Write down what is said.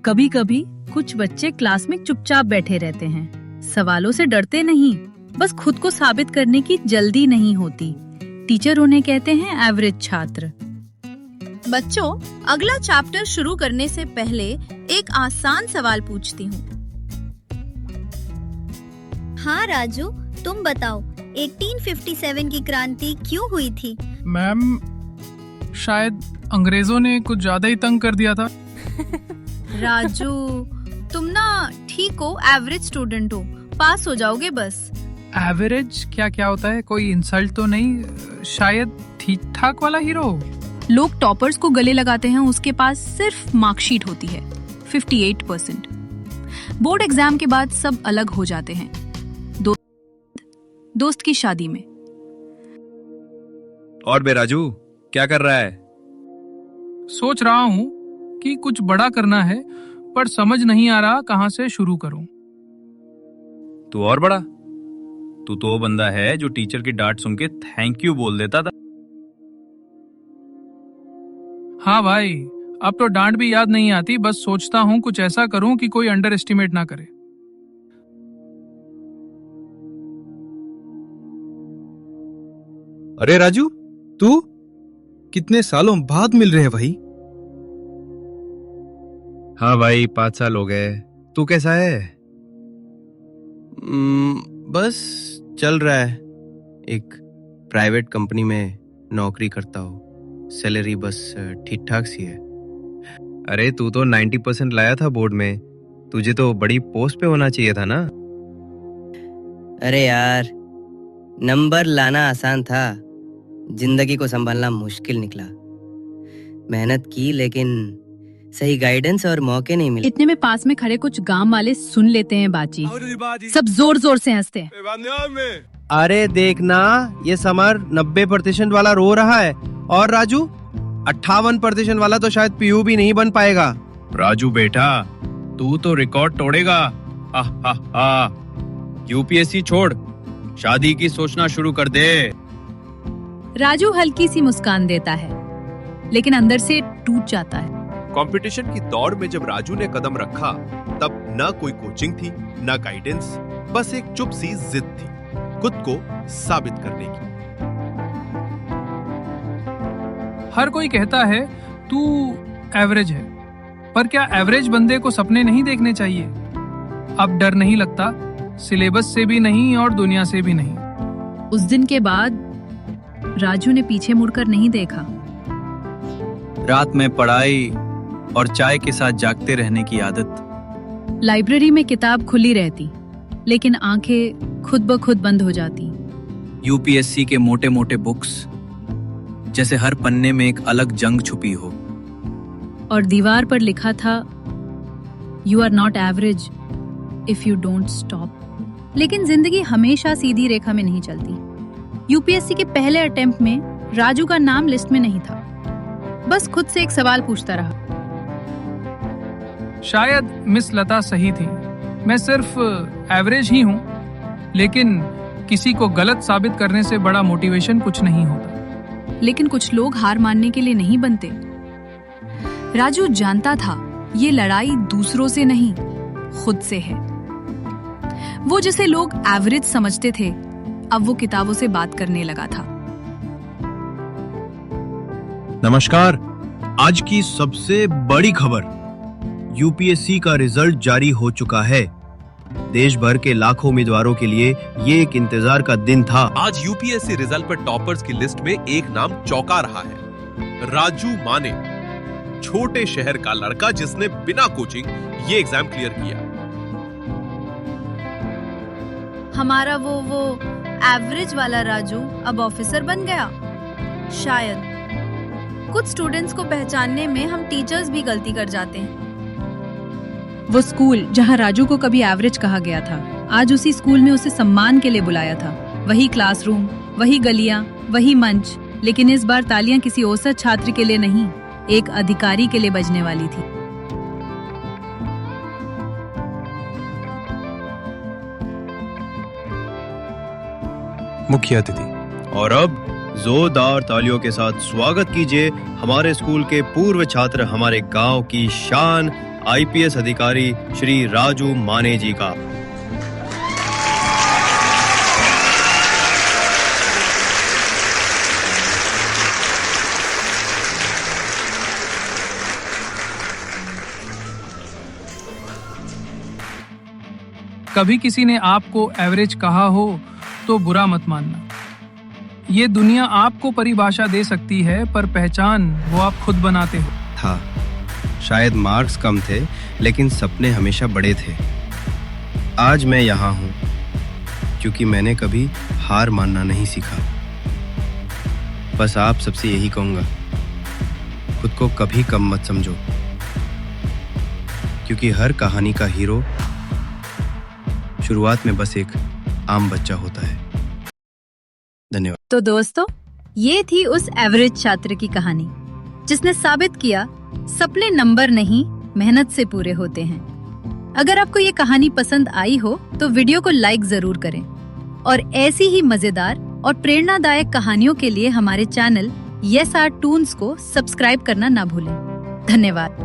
कभी कभी कुछ बच्चे क्लास में चुपचाप बैठे रहते हैं, सवालों से डरते नहीं, बस खुद को साबित करने की जल्दी नहीं होती। टीचर उन्हें कहते हैं एवरेज छात्र। बच्चों, अगला चैप्टर शुरू करने से पहले एक आसान सवाल पूछती हूँ। हाँ राजू, तुम बताओ 1857 की क्रांति क्यों हुई थी? मैम, शायद अंग्रेजों ने कुछ ज्यादा ही तंग कर दिया था। राजू, तुम ना ठीक हो, एवरेज स्टूडेंट हो, पास हो जाओगे बस। एवरेज क्या क्या होता है? कोई इंसल्ट तो नहीं? शायद ठीक ठाक वाला हीरो। लोग टॉपर्स को गले लगाते हैं, उसके पास सिर्फ मार्कशीट होती है 58%। बोर्ड एग्जाम के बाद सब अलग हो जाते हैं। दोस्त की शादी में। और बे राजू, क्या कर रहा है? सोच रहा हूँ कि कुछ बड़ा करना है, पर समझ नहीं आ रहा कहाँ से शुरू करूँ। तू और बड़ा? तू तो वो बंदा है जो टीचर की डांट सुन के थैंक यू बोल देता था। हाँ भाई, अब तो डांट भी याद नहीं आती, बस सोचता हूँ कुछ ऐसा करूँ कि कोई अंडर एस्टिमेट ना करे। अरे राजू, तू? कितने सालों बाद मिल रहे हैं भाई। हाँ भाई, 5 साल हो गए। तू कैसा है? बस चल रहा है। एक प्राइवेट कंपनी में नौकरी करता हूँ। सैलरी बस ठीक ठाक सी है। अरे तू तो 90% लाया था बोर्ड में, तुझे तो बड़ी पोस्ट पे होना चाहिए था ना। अरे यार, नंबर लाना आसान था, जिंदगी को संभालना मुश्किल निकला। मेहनत की लेकिन सही गाइडेंस और मौके नहीं मिले। इतने में पास में खड़े कुछ गांव वाले सुन लेते हैं बातचीत। सब जोर जोर से हंसते हैं। अरे देखना, ये समर 90% वाला रो रहा है और राजू 58% वाला तो शायद पीयू भी नहीं बन पाएगा। राजू बेटा, तू तो रिकॉर्ड तोड़ेगा। यूपीएससी छोड़, शादी की सोचना शुरू कर दे। राजू हल्की सी मुस्कान देता है, लेकिन अंदर से टूट जाता है। कंपटीशन की दौड़ में जब राजू ने कदम रखा, तब न कोई कोचिंग थी, न गाइडेंस, बस एक चुप सी जिद थी, खुद को साबित करने की। हर कोई कहता है तू एवरेज है, पर क्या एवरेज बंदे को सपने नहीं देखने चाहिए? अब डर नहीं लगता, सिलेबस से भी नहीं और दुनिया से भी नहीं। उस दिन के बाद राजू ने पीछे मुड़कर नहीं देखा। रात में पढ़ाई और चाय के साथ जागते रहने की आदत। लाइब्रेरी में किताब खुली रहती, लेकिन आंखें खुद ब खुद बंद हो जाती। यूपीएससी के मोटे मोटे बुक्स, जैसे हर पन्ने में एक अलग जंग छुपी हो। और दीवार पर लिखा था, you are not average if you don't stop. लेकिन जिंदगी हमेशा सीधी रेखा में नहीं चलती। यूपीएससी के पहले अटेम्प्ट में राजू का नाम लिस्ट में नहीं था। बस खुद से एक सवाल पूछता रहा। शायद मिस लता सही थी, मैं सिर्फ एवरेज ही हूँ, लेकिन किसी को गलत साबित करने से बड़ा मोटिवेशन कुछ नहीं होता। लेकिन कुछ लोग हार मानने के लिए नहीं बनते। राजू जानता था ये लड़ाई दूसरों से नहीं, खुद से है। वो जिसे लोग एवरेज समझते थे, अब वो किताबों से बात करने लगा था। नमस्कार, आज की सबसे बड़ी खबर, यूपीएससी का रिजल्ट जारी हो चुका है। देश भर के लाखों उम्मीदवारों के लिए ये एक इंतजार का दिन था। आज यूपीएससी रिजल्ट पर टॉपर्स की लिस्ट में एक नाम चौंका रहा है। राजू माने, छोटे शहर का लड़का जिसने बिना कोचिंग ये एग्जाम क्लियर किया। हमारा वो एवरेज वाला राजू अब ऑफिसर बन गया। शायद कुछ स्टूडेंट्स को पहचानने में हम टीचर्स भी गलती कर जाते हैं। वो स्कूल जहाँ राजू को कभी एवरेज कहा गया था, आज उसी स्कूल में उसे सम्मान के लिए बुलाया था। वही क्लासरूम, वही गलियां, वही मंच, लेकिन इस बार तालियां किसी औसत छात्र के लिए नहीं, एक अधिकारी के लिए बजने वाली थी। मुख्य अतिथि। और अब जोरदार तालियों के साथ स्वागत कीजिए हमारे स्कूल के पूर्व छात्र, हमारे गांव की शान, आईपीएस अधिकारी श्री राजू माने जी का। कभी किसी ने आपको एवरेज कहा हो तो बुरा मत मानना। ये दुनिया आपको परिभाषा दे सकती है, पर पहचान वो आप खुद बनाते हो। था शायद मार्क्स कम थे, लेकिन सपने हमेशा बड़े थे। आज मैं यहाँ हूँ क्योंकि मैंने कभी हार मानना नहीं सीखा। बस आप सबसे यही कहूँगा, खुद को कभी कम मत समझो, क्योंकि हर कहानी का हीरो शुरुआत में बस एक आम बच्चा होता है। धन्यवाद। तो दोस्तों, ये थी उस एवरेज छात्र की कहानी जिसने साबित किया सपने नंबर नहीं, मेहनत से पूरे होते हैं। अगर आपको ये कहानी पसंद आई हो तो वीडियो को लाइक जरूर करें और ऐसी ही मजेदार और प्रेरणादायक कहानियों के लिए हमारे चैनल यस आर टून्स को सब्सक्राइब करना ना भूलें। धन्यवाद।